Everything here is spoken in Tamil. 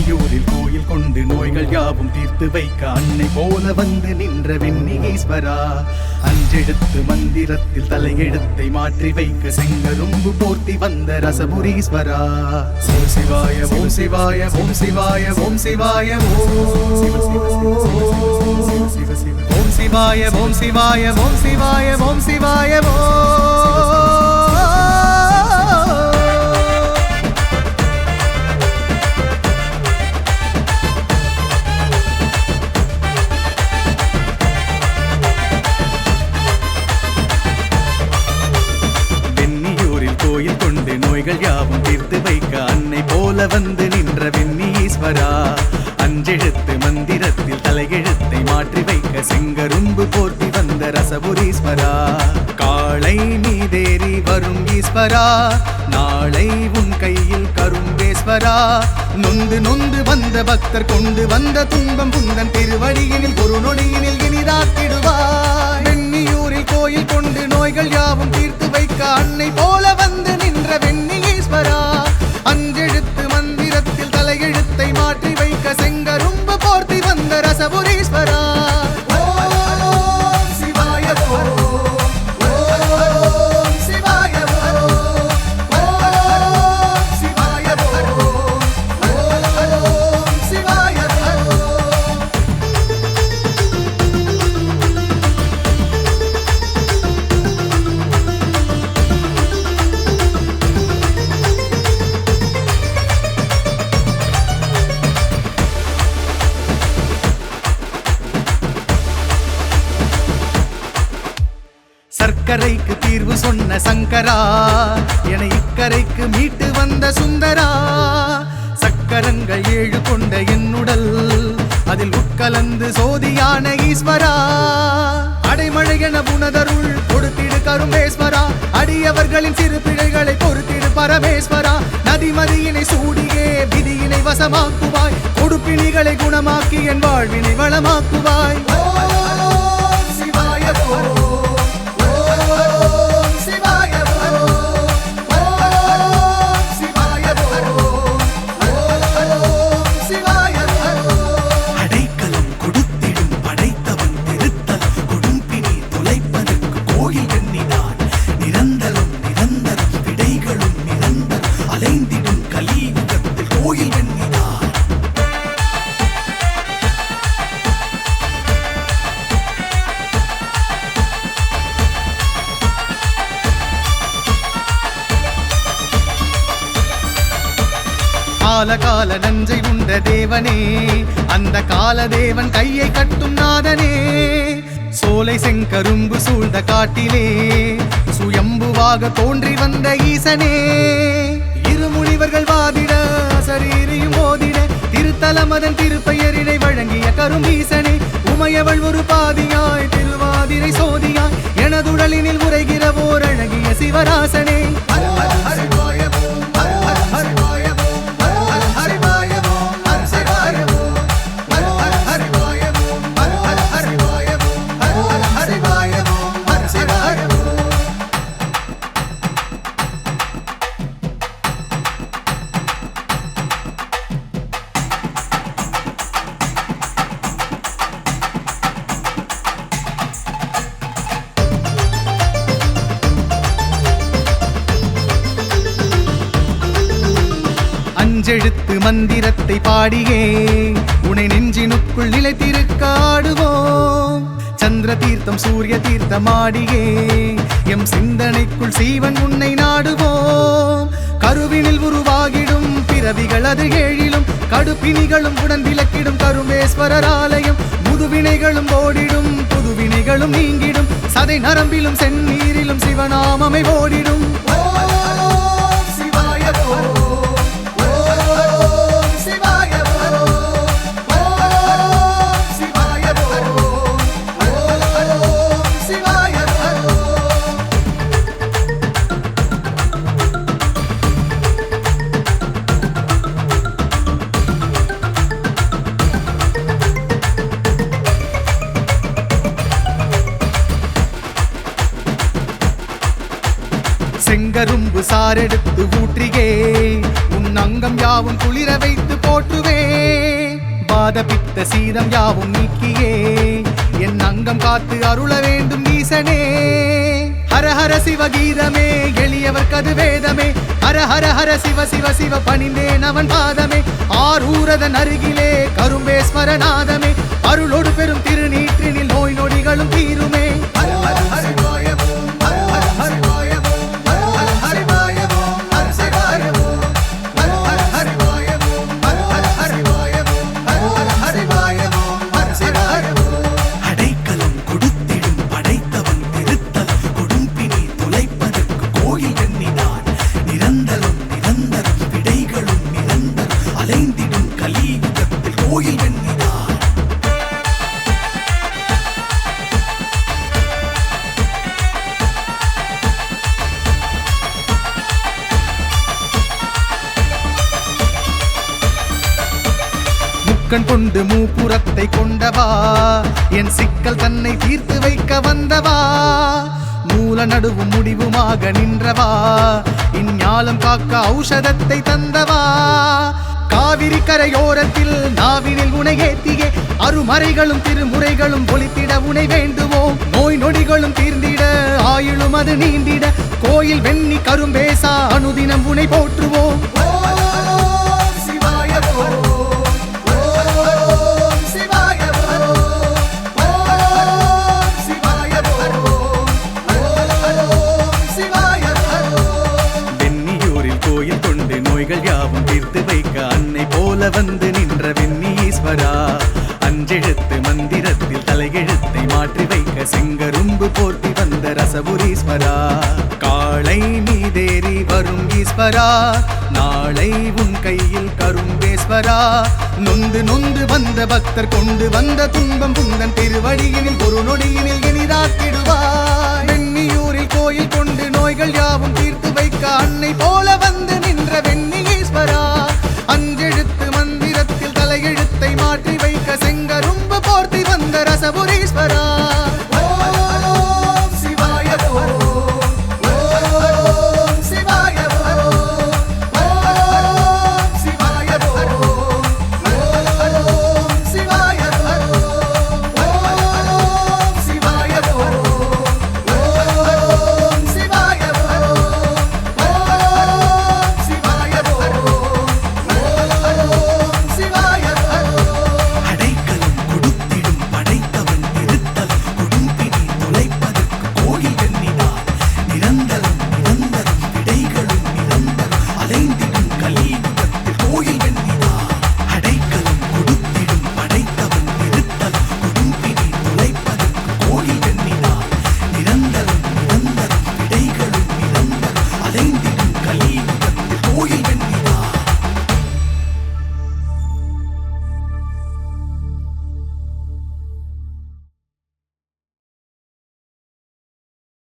வெண்ணியூரில் கோயில் கொண்டு நோய்கள் யாவும் தீர்த்து வைக்க அன்னை போல வந்து நின்ற வெண்ணியேஸ்வரா. அஞ்செழுத்து மந்திரத்தில் தலையெழுத்தை மாற்றி வைக்க செங்கரும்பு போர்த்தி வந்த ரசபுரீஸ்வரா. ஓம் சிவாய ஓம் சிவாய ஓம் சிவாய ஓம் சிவாய ஓம் சிவாய ஓம் சிவாய ஓம் சிவாய ஓம் சிவாய கோயில் கொண்டு நோய்கள் யாவும் தீர்த்து வைக்க அன்னை போல வந்து நின்ற வெண்ணியேஸ்வரா. அஞ்செழுத்து மந்திரத்தில் தலையெழுத்தை மாற்றி வைக்க செங்கரும்பு போர்த்தி வந்த ரசபுரீஸ்வரா. காளை மீதேறி வரும் ஈஸ்வரா, நாளை உன் கையில் கரும்பேஸ்வரா. நொந்து நொந்து வந்த பக்தர் கொண்டு வந்த துன்பம் புந்தன் திருவடியினில் ஒரு நொடியினில் இனிதாக்கிடுவாய். வெண்ணியூரில் கோயில் கொண்டு நோய்கள் யாவும் தீர்த்து வைக்க அன்னை போல வந்து நின்ற வெண்ணியேஸ்வரா. அஞ்செழுத்து மந்திரத்தில் தலையெழுத்தை மாற்றி வைக்க செங்கரும்பு போர்த்தி வந்த ரசபுரீஸ்வரா. ஓம் சிவாய ஓம் சிவாய ஓம் சிவாய ஓம் சிவாய. சர்க்கரைக்கு தீர்வு சொன்ன சங்கரா, என இக்கரைக்கு மீட்டு வந்த சுந்தரா. சக்கரங்கள் 7 கொண்ட என்னுடல் அதில் உட்கலந்து சோதியான ஈஸ்வரா. அடைமழை என புனதருள் கொடுத்திடு கரும்பேஸ்வரா. அடியவர்களின் சிறு பிழைகளை பொறுத்திடு பரமேஸ்வரா. நதிமதியினை சூடியே விதியினை வசமாக்குவாய். கொடுப்பிணிகளை குணமாக்கி என் வாழ்வினை வளமாக்குவாய். ஓம் சிவாய ஓம் கால நஞ்சை உண்ட தேவனே, அந்த கால தேவன் கையை கட்டும் நாதனே. சோலை செங்கரும்பு சூழ்ந்த காட்டிலே சுயம்புவாக தோன்றி வந்த ஈசனே. இருமுனிவர்கள் வாதிட சரீரியும் ஓதிட திருத்தலமதன் திருப்பெயரினை வழங்கிய கரும்பீசனே. உமையவள் ஒரு பாதியாய் திருவாதிரை சோதியாய் எனதுடலினில் உரைகிற ஓர் அழகிய சிவராசனே. அஞ்செழுத்து மந்திரத்தை பாடியே உனை நெஞ்சினுக்குள் நிலைத்திருக்க ஆடுவோம். சந்திர தீர்த்தம் சூரிய தீர்த்தம் ஆடியே எம் சிந்தனைக்குள் சீவன் உன்னை நாடுவோம். கருவினில் உருவாகிடும் பிறவிகள் அது 7லும் கடுப்பிணிகளும் உடன் விலக்கிடும் கரும்பேஸ்வரர் ஆலயம். முதுவினைகளும் ஓடிடும் புதுவினைகளும் நீங்கிடும் சதை நரம்பிலும் செந்நீரிலும் சிவநாமமை ஓடிடும். செங்கரும்பு சாரெடுத்து ஊற்றியே உன் அங்கம் யாவும் குளிர வைத்து போற்றுவே. வாத பித்த சீதம் யாவும் நீக்கியே என் அங்கம் காத்து அருள வேண்டும் ஈசனே. ஹர ஹர சிவகீதமே எளியவர் கது வேதமே, ஹர ஹர ஹர சிவ சிவ சிவ பணிந்தேன் அவன் பாதமே. ஆரூரதன் அருகிலே கரும்பேஸ்வரநாதமே, அருளோடு பெரும் திருநீற்றினில் நோய் நொடிகளும் தீருமே. ஹர ஹர ஹரிவாய ஓம், ஹர ஹர ஹரிவாய ஓம், ஹர ஹர ஹரிவாய ஓம், ஹர சிவாய ஓம், ஹர ஹர ஹரிவாய ஓம், ஹர ஹர ஹரிவாய ஓம், ஹர ஹர ஹரிவாய ஓம், ஹர சிவாய ஓம். அடைக்கலம் கொடுத்திடும் படைத்தவன் திருத்தலம், கொடும்பினை துளைப்பதற்கு கோயில் எண்ணினான். நிரந்தரம் நிரந்தரம் விடைகளும் நிரந்தரம், அலைந்திடும் கலியுகத்தில் கோயில் எண்ணினான். முக்கண் கொண்டு மூப்புறத்தை கொண்டவா, என் சிக்கல் தன்னை தீர்த்து வைக்க வந்தவா. மூல நடுவும் முடிவுமாக நின்றவா, இந்ஞாலம் காக்க ஔஷதத்தை தந்தவா. காவிரி கரையோரத்தில் நாவினில் உனை ஏத்தியே, அருமறைகளும் திருமுறைகளும் பொலித்திட உனை வேண்டுவோம். நோய் நொடிகளும் தீர்ந்திட ஆயுளும் அது நீண்டிட, கோயில் வெண்ணி கரும்பேசா அனுதினம் உனை போற்றுவோம். கோயில் கொண்டு நோய்கள் யாவும் தீர்த்து வைக்க அன்னை போல வந்து நின்ற விண்ணி ஈஸ்வரா. அஞ்செழுத்து மந்திரத்தில் தலையெழுத்தை மாற்றி வைக்க செங்கரும்பு போர்த்தி வந்த ரசபுரீஸ்வரா. காளை மீதேறி வரும் ஈஸ்வரா, நாளை உன் கையில் கரும்பேஸ்வரா. நொந்து நொந்து வந்த பக்தர் கொண்டு வந்த துன்பம் புந்தன் திருவடியினில் ஒரு நொடியினில் இனிதாக்கிடுவாய். வெண்ணியூரில் கோயில் கொண்டு நோய்கள் யாவும் தீர்த்து வைக்க அன்னை போல